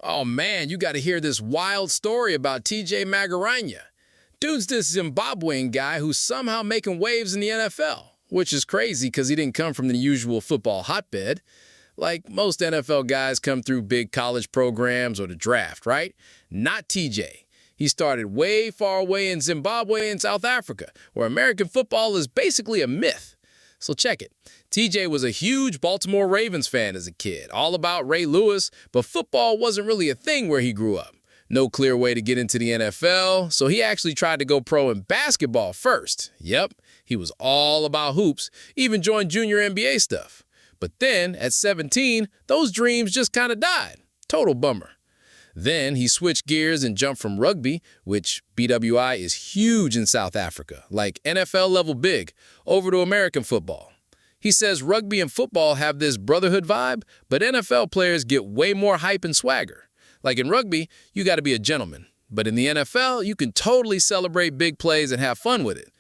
Oh man, you got to hear this wild story about TJ Maguranyanga. Dude's this Zimbabwean guy who's somehow making waves in the NFL, which is crazy because he didn't come from the usual football hotbed. Like most NFL guys come through big college programs or the draft, right? Not TJ. He started way far away in Zimbabwe and South Africa, where American football is basically a myth. So check it. TJ was a huge Baltimore Ravens fan as a kid, all about Ray Lewis, but football wasn't really a thing where he grew up. No clear way to get into the NFL, so he actually tried to go pro in basketball first. Yep, he was all about hoops, even joined junior NBA stuff. But then, at 17, those dreams just kind of died. Total bummer. Then he switched gears and jumped from rugby, which BWI is huge in South Africa, like NFL level big, over to American football. He says rugby and football have this brotherhood vibe, but NFL players get way more hype and swagger. Like in rugby, you got to be a gentleman, but in the NFL, you can totally celebrate big plays and have fun with it.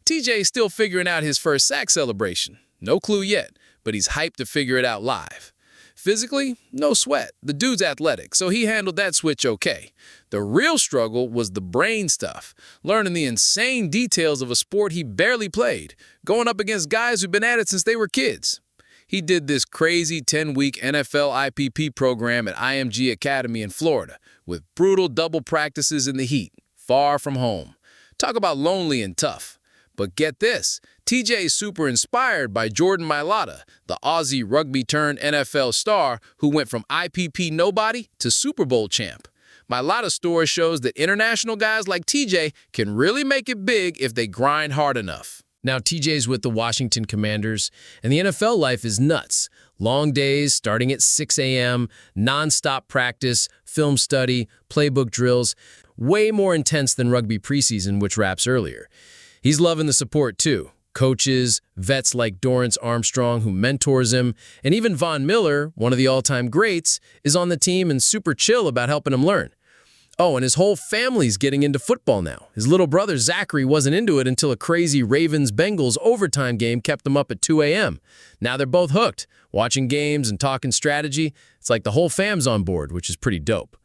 TJ's still figuring out his first sack celebration. No clue yet, but he's hyped to figure it out live. Physically, no sweat. The dude's athletic, so he handled that switch okay. The real struggle was the brain stuff, learning the insane details of a sport he barely played, going up against guys who've been at it since they were kids. He did this crazy 10-week NFL IPP program at IMG Academy in Florida, with brutal double practices in the heat, far from home. Talk about lonely and tough. But get this, TJ is super inspired by Jordan Mailata, the Aussie rugby-turned-NFL star who went from IPP nobody to Super Bowl champ. Mailata's story shows that international guys like TJ can really make it big if they grind hard enough. Now, TJ's with the Washington Commanders, and the NFL life is nuts. Long days starting at 6 a.m., non-stop practice, film study, playbook drills. Way more intense than rugby preseason, which wraps earlier. He's loving the support, too. Coaches, vets like Dorrance Armstrong, who mentors him, and even Von Miller, one of the all-time greats, is on the team and super chill about helping him learn. Oh, and his whole family's getting into football now. His little brother, Zachary, wasn't into it until a crazy Ravens-Bengals overtime game kept them up at 2 a.m. Now they're both hooked, watching games and talking strategy. It's like the whole fam's on board, which is pretty dope.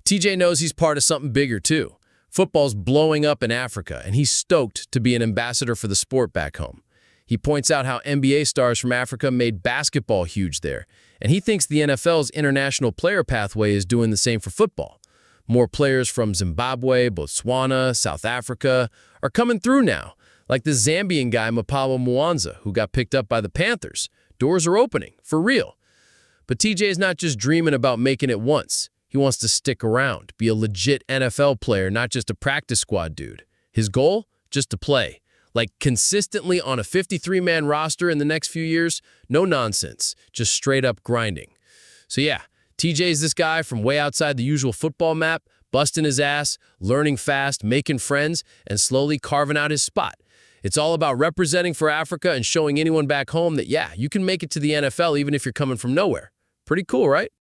TJ knows he's part of something bigger, too. Football's blowing up in Africa, and he's stoked to be an ambassador for the sport back home. He points out how NBA stars from Africa made basketball huge there, and he thinks the NFL's international player pathway is doing the same for football. More players from Zimbabwe, Botswana, South Africa are coming through now, like the Zambian guy Mapabo Mwanza, who got picked up by the Panthers. Doors are opening, for real. But TJ is not just dreaming about making it once. He wants to stick around, be a legit NFL player, not just a practice squad dude. His goal? Just to play. Like consistently on a 53-man roster in the next few years, no nonsense, just straight up grinding. So yeah, TJ's this guy from way outside the usual football map, busting his ass, learning fast, making friends, and slowly carving out his spot. It's all about representing for Africa and showing anyone back home that, yeah, you can make it to the NFL even if you're coming from nowhere. Pretty cool, right?